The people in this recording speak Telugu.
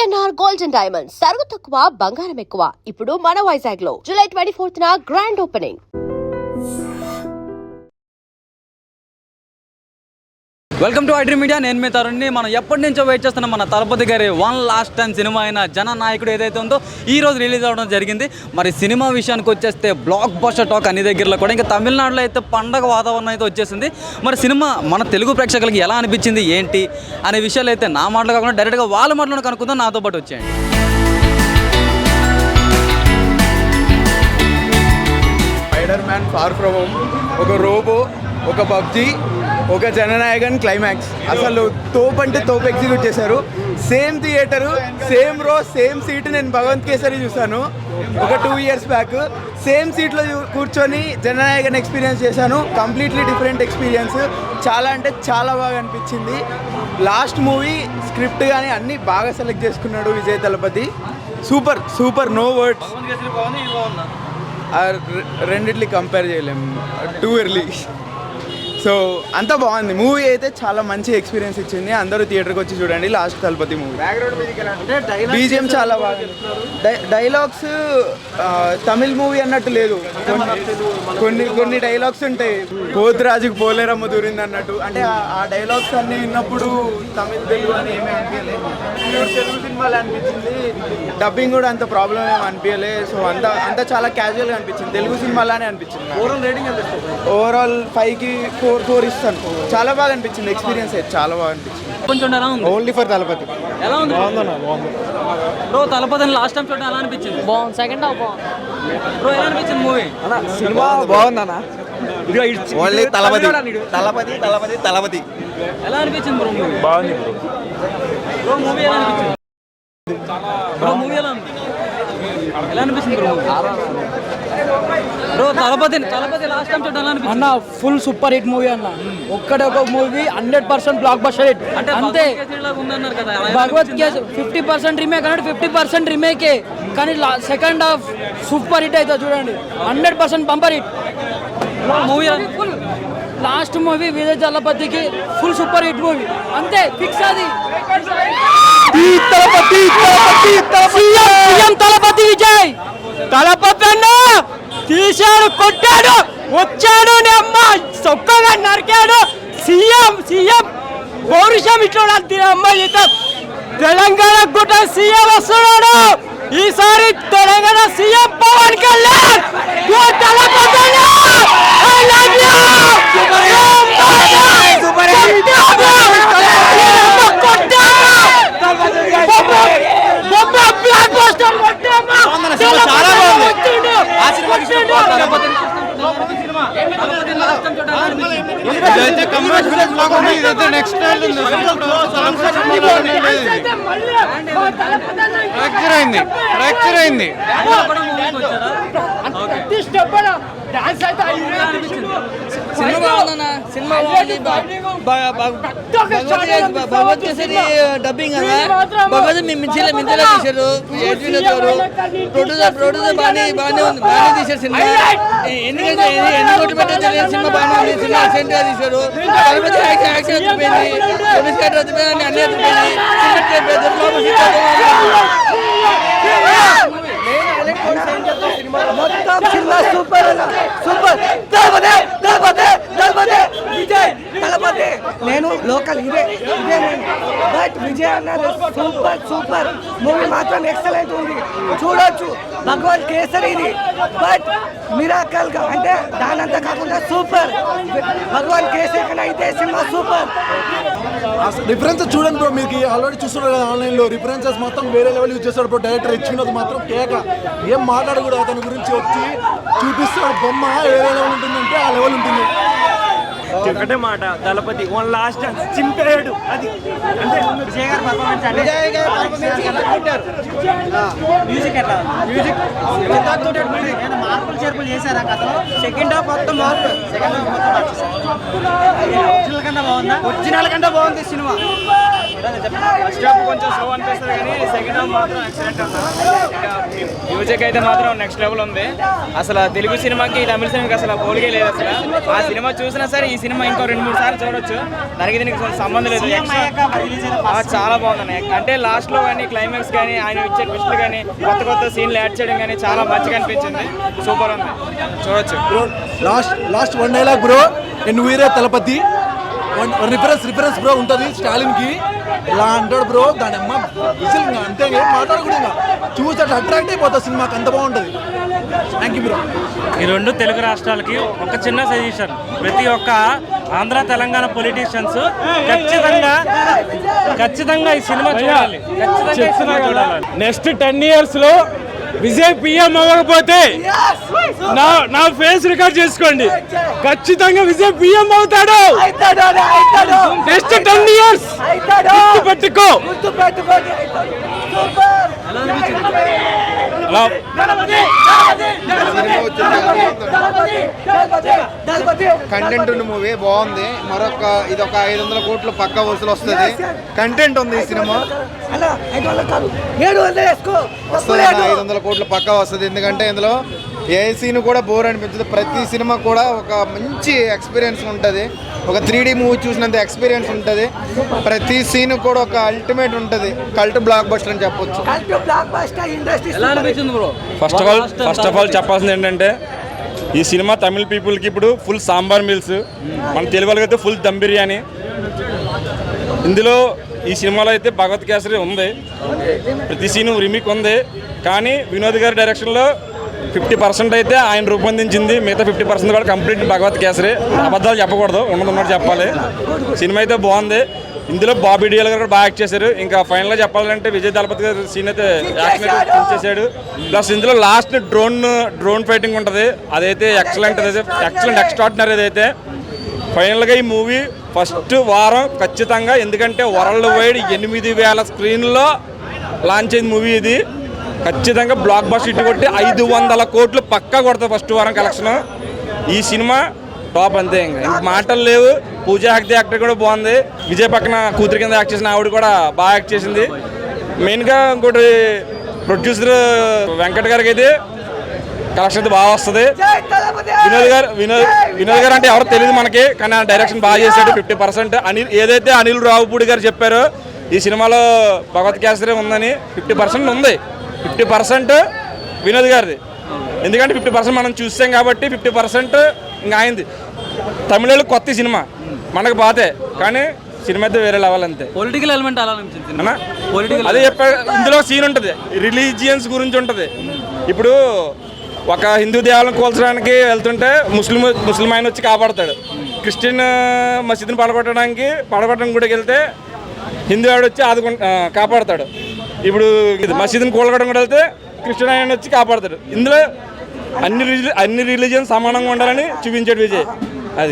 పిఎన్ఆర్ గోల్డ్ అండ్ డైమండ్స్ సరుకు తక్కువ బంగారం ఎక్కువ. ఇప్పుడు మన వైజాగ్ లో జూలై 24న grand opening. Welcome to iDream media. నేను మీ తరుణ్ని. మనం ఎప్పటి నుంచో వెయిట్ చేస్తున్నాం మన తలపతి గారి వన్ లాస్ట్ టైం సినిమా అయిన జననాయకుడు ఏదైతే ఉందో ఈ రోజు రిలీజ్ అవ్వడం జరిగింది. మరి సినిమా విషయానికి వచ్చేస్తే బ్లాక్ బస్టర్ టాక్ అన్ని దగ్గరలో కూడా, ఇంకా తమిళనాడులో అయితే పండగ వాతావరణం అయితే వచ్చేసింది. మరి సినిమా మన తెలుగు ప్రేక్షకులకి ఎలా అనిపించింది ఏంటి అనే విషయాలు అయితే నా మాటలు కాకుండా డైరెక్ట్గా వాళ్ళ మాటలను కనుక్కుందాం. నాతో పాటు వచ్చేయండి. Spider Man Far From Home, ఒక రోబో, ఒక పబ్జీ, ఒక జననాయకన్ క్లైమాక్స్. అసలు తోపు అంటే తోపు ఎగ్జిక్యూట్ చేశారు. Same theatre, same row, same seat. నేను భగవంత్ కేసరి చూసాను ఒక 2 years బ్యాక్. సేమ్ సీట్లో కూర్చొని జననాయకన్ ఎక్స్పీరియన్స్ చేశాను. Completely different experience. చాలా అంటే చాలా బాగా అనిపించింది. లాస్ట్ మూవీ స్క్రిప్ట్ కానీ అన్నీ బాగా సెలెక్ట్ చేసుకున్నాడు Vijay Thalapathy. Super super, no words. రెండిట్లీ కంపేర్ చేయలేము, టూ ఎర్లీ. సో అంతా బాగుంది. మూవీ అయితే చాలా మంచి ఎక్స్పీరియన్స్ ఇచ్చింది. అందరూ థియేటర్కి వచ్చి చూడండి లాస్ట్ తలపతి మూవీ. బీజిఎం చాలా బాగా. డైలాగ్స్ తమిళ్ మూవీ అన్నట్టు లేదు. కొన్ని డైలాగ్స్ ఉంటాయి, పోతురాజుకు పోలేరమ్మ దూరింది అన్నట్టు. అంటే ఆ డైలాగ్స్ అన్నీ విన్నప్పుడు తమిళ్ తెలుగు అని ఏమీ అనిపించలేదు. తెలుగు సినిమాలు అనిపించింది. డబ్బింగ్ కూడా అంత ప్రాబ్లం ఏమి అనిపించలే. సో అంతా చాలా క్యాజువల్గా అనిపించింది. తెలుగు సినిమాలానే అనిపించింది. ఓవరాల్ రేటింగ్ ఎంత? ఓవరాల్ 5కి 4 ఇస్తాను. చాలా బాగా అనిపించింది. ఎక్స్పీరియన్స్ అయితే చాలా బాగా అనిపించింది. కొంచెం ఎలా ఉంది? Only for Thalapathy. ఎలా ఉంది? బాగుందన్న, బాగుంది. బ్రో తలపతిని లాస్ట్ టైం చూడడం ఎలా అనిపించింది? బాగుంది. సెకండ్ హాఫ్ బాగుంది. బ్రో ఎలా అనిపించింది మూవీ? సినిమా బాగుందన్న. ఓన్లీ తలపతి తలపతి తలపతి తలపతి. ఎలా అనిపించింది బ్రో మూవీ? బాగుంది బ్రో మూవీ ఎలా అనిపించింది? బ్రో మూవీ ఎలా ఉంది? ఎలా అనిపించింది bro? Bro Thalapathy last time చూడడం ఎలా అనిపించింది? అన్న ఫుల్ సూపర్ హిట్ మూవీ అన్న. ఒక్కడే ఒక మూవీ 100% బ్లాక్ బస్టర్ హిట్. అంటే అంతే. ఉందన్నారు కదా, భగవత్ కేసు 50% రీమేక్ అన్నాడు. 50% రీమేకే, కానీ సెకండ్ హాఫ్ సూపర్ హిట్ అయితే చూడండి. 100% bumper hit movie. Full last movie Vijay తలపతికి ఫుల్ సూపర్ హిట్ మూవీ. అంతే ఫిక్స్. అది తలపతి విజయ్ తలపతి అన్న తీశాడు, కొట్టాడు, వచ్చాడు, అమ్మ చొక్కగా నరికాడు. సీఎం పౌరుషం ఇట్లా అమ్మాయి తెలంగాణ గుట్ట సీఎం వస్తున్నాడు ఈసారి. తెలంగాణ సీఎం పవన్ కళ్యాణ్. భగవత్ కేసరి డబ్బింగ్ కదా. భగవత్ మించేలా తీశారు. ప్రొడ్యూసర్ బాగానే తీశారు సినిమా. ఎందుకంటే ఎన్ని కోట్లు పెట్టారు సినిమా బాగానే ఉంది. సినిమా యాక్సిడెంట్ గా తీశారు. యాక్సిడెంట్ ఎత్తిపోయింది, అన్ని ఎత్తిపోయింది. మొత్తం సినిమా సూపర్ సూపర్. విజయ్ తలపతి. నేను లోకల్ ఇదే నేను. బట్ విజయ్ అన్నారు సూపర్ మూవీ మాత్రం ఎక్సలెంట్ ఉంది. చూడొచ్చు. భగవత్ కేసరి ఇది, బట్ మిరాకల్ గా అంటే దానంతా కాకుండా సూపర్. భగవాన్ కేసరి కన్నా అయితే సినిమా సూపర్. రిఫరెన్స్ చూడండి బ్రో. మీకు ఆల్రెడీ చూస్తున్నారు కదా ఆన్లైన్లో. రిఫరెన్సెస్ మొత్తం వేరే లెవెల్ యూజ్ చేస్తాడు బ్రో. డైరెక్టర్ ఇచ్చినది మాత్రం కేక. ఏం మాట్లాడు కూడా అతని గురించి వచ్చి చూపిస్తాడు. బొమ్మ ఏ లెవెల్ ఉంటుందంటే ఆ లెవెల్ ఉంటుంది. ఒకటే మాట, తలపతి వన్ లాస్ట్ చింపేయడు. అది అంటే విజయ్ గారి పర్ఫార్మెన్స్. మ్యూజిక్ ఎట్లా? మ్యూజిక్ మార్పులు చేర్పులు చేశారా కథలో? సెకండ్ హాఫ్ మొత్తం మార్పు. ఒరిజినల్ కన్నా బాగుందా? ఒరిజినల్ కన్నా బాగుంది సినిమా. ఫస్ట్ హాఫ్ కొంచెం స్లో అనిపిస్తుంది కానీ సెకండ్ హాఫ్ మాత్రం ఎక్సలెంట్ అన్న. మ్యూజిక్ అయితే మాత్రం నెక్స్ట్ లెవెల్ ఉంది. అసలు తెలుగు సినిమాకి తమిళ సినిమాకి అసలు పోలికే లేదు. అసలు ఆ సినిమా చూసినా సరే ఈ సినిమా ఇంకో 2-3 సార్లు చూడొచ్చు. దానికి దీనికి సంబంధం లేదు. చాలా బాగుంది. అంటే లాస్ట్లో కానీ క్లైమాక్స్ కానీ ఆయన ఇచ్చే ట్విస్ట్లు కానీ కొత్త సీన్లు యాడ్ చేయడం కానీ చాలా మంచిగా అనిపించింది. సూపర్ ఉంది, చూడొచ్చు. Bro last one dialogue bro, నువ్వు వీరే తలపతి రిఫరెన్స్ బ్రో ఉంటుంది స్టాలిన్కి. ఇలా అంటాడు బ్రో, దాని అమ్మ విజిల్ అంతే మాట్లాడకూడదు. చూసి అట్లా అట్రాక్ట్ అయిపోతుంది సినిమాకి, అంత బాగుంటుంది. Thank you bro. ఈ 2 తెలుగు రాష్ట్రాలకి ఒక చిన్న సజెషన్, ప్రతి ఒక్క ఆంధ్ర తెలంగాణ పొలిటీషియన్స్ ఖచ్చితంగా ఈ సినిమా చూడాలి. నెక్స్ట్ 10 years లో విజయ్ పిఎం అవ్వకపోతే నా ఫేస్ రికార్డ్ చేసుకోండి, ఖచ్చితంగా విజయ్ పిఎం అవుతాడు. నెక్స్ట్ 10 years పెట్టుకో. కంటెంట్ ఉన్న మూవీ బాగుంది. ఇది ఒక 500 కోట్లు పక్కా వసూలు వస్తుంది. కంటెంట్ ఉంది ఈ సినిమా, 500 కోట్లు పక్కా వస్తుంది. ఎందుకంటే ఇందులో ఏ సీన్ కూడా బోర్ అనిపించదు. ప్రతి సినిమా కూడా ఒక మంచి ఎక్స్పీరియన్స్ ఉంటుంది. ఒక 3D మూవీ చూసినంత ఎక్స్పీరియన్స్ ఉంటుంది. ప్రతి సీన్ కూడా ఒక అల్టిమేట్ ఉంటుంది. కల్ట్ బ్లాక్ బస్టర్ అని చెప్పొచ్చు. ఫస్ట్ ఆఫ్ ఆల్ చెప్పాల్సింది ఏంటంటే, ఈ సినిమా తమిళ పీపుల్కి ఇప్పుడు ఫుల్ సాంబార్ మీల్స్, మన తెలుగు వాళ్ళకి అయితే ఫుల్ దమ్ బిర్యానీ. ఇందులో ఈ సినిమాలో అయితే భగవత్ కేసరి ఉంది, ప్రతి సీను రిమిక్ ఉంది. కానీ వినోద్ గారి డైరెక్షన్లో 50% అయితే ఆయన రూపొందించింది, మిగతా 50% కూడా కంప్లీట్ భగవత్ కేసరి. అబద్ధాలు చెప్పకూడదు, ఉన్నట్టు చెప్పాలి. సినిమా అయితే బాగుంది. ఇందులో బాబీ డియోల్ గారు కూడా బాగా యాక్ట్ చేశారు. ఇంకా ఫైనల్గా చెప్పాలంటే విజయ్ దళపతి గారు సీన్ అయితే యాక్షన్ అయితే చేశాడు. ప్లస్ ఇందులో లాస్ట్ డ్రోన్ ఫైటింగ్ ఉంటుంది, అదైతే ఎక్సలెంట్ ఎక్స్ట్రాడినరీ. అదైతే ఫైనల్గా ఈ మూవీ ఫస్ట్ వారం ఖచ్చితంగా, ఎందుకంటే వరల్డ్ వైడ్ 8,000 స్క్రీన్లో లాంచ్ అయింది మూవీ. ఇది ఖచ్చితంగా బ్లాక్ బస్టర్ హిట్ కొట్టి 500 కోట్లు పక్కా కొడతాయి ఫస్ట్ వారం కలెక్షన్. ఈ సినిమా టాప్ అంతే, ఇంక మాటలు లేవు. పూజా హెగ్డే యాక్టర్ కూడా బాగుంది. విజయ్ పక్కన కూతురు కింద యాక్ట్ చేసిన ఆవిడ కూడా బాగా యాక్ట్ చేసింది. మెయిన్గా ఇంకోటి ప్రొడ్యూసర్ వెంకట్ గారికి అయితే కలెక్షన్ అయితే బాగా వస్తుంది. వినోద్ గారు అంటే ఎవరో తెలియదు మనకి, కానీ ఆ డైరెక్షన్ బాగా చేశాడు. 50% ఏదైతే అనిల్ రావుపూడి గారు చెప్పారో ఈ సినిమాలో భగవత్ కేసరి ఉందని, 50% ఉంది. 50% వినోద్ గారిది. ఎందుకంటే 50% మనం చూసాం కాబట్టి 50% ఇంకా అయింది. తమిళలో కొత్త సినిమా మనకు బాతే, కానీ సినిమా అయితే వేరే లెవెల్ అంతే. పొలిటికల్ ఎలిమెంట్ అలా అనిపించింది. అదే చెప్పారు. ఇందులో సీన్ ఉంటుంది, రిలీజియన్స్ గురించి ఉంటుంది. ఇప్పుడు ఒక హిందూ దేవాలయం కూల్చడానికి వెళ్తుంటే ముస్లిం ఆయన వచ్చి కాపాడతాడు. క్రిస్టియన్ మసీదుని పడగొట్టడం గుడికి వెళ్తే హిందూ ఆవిడ వచ్చి కాపాడతాడు. ఇప్పుడు మసీదుని కూలగొట్టడం కూడా వెళ్తే క్రిస్టియన్ ఆయన వచ్చి కాపాడతాడు. ఇందులో అన్ని రిలీజియన్ సమానంగా ఉండాలని చూపించాడు విజయ్. అది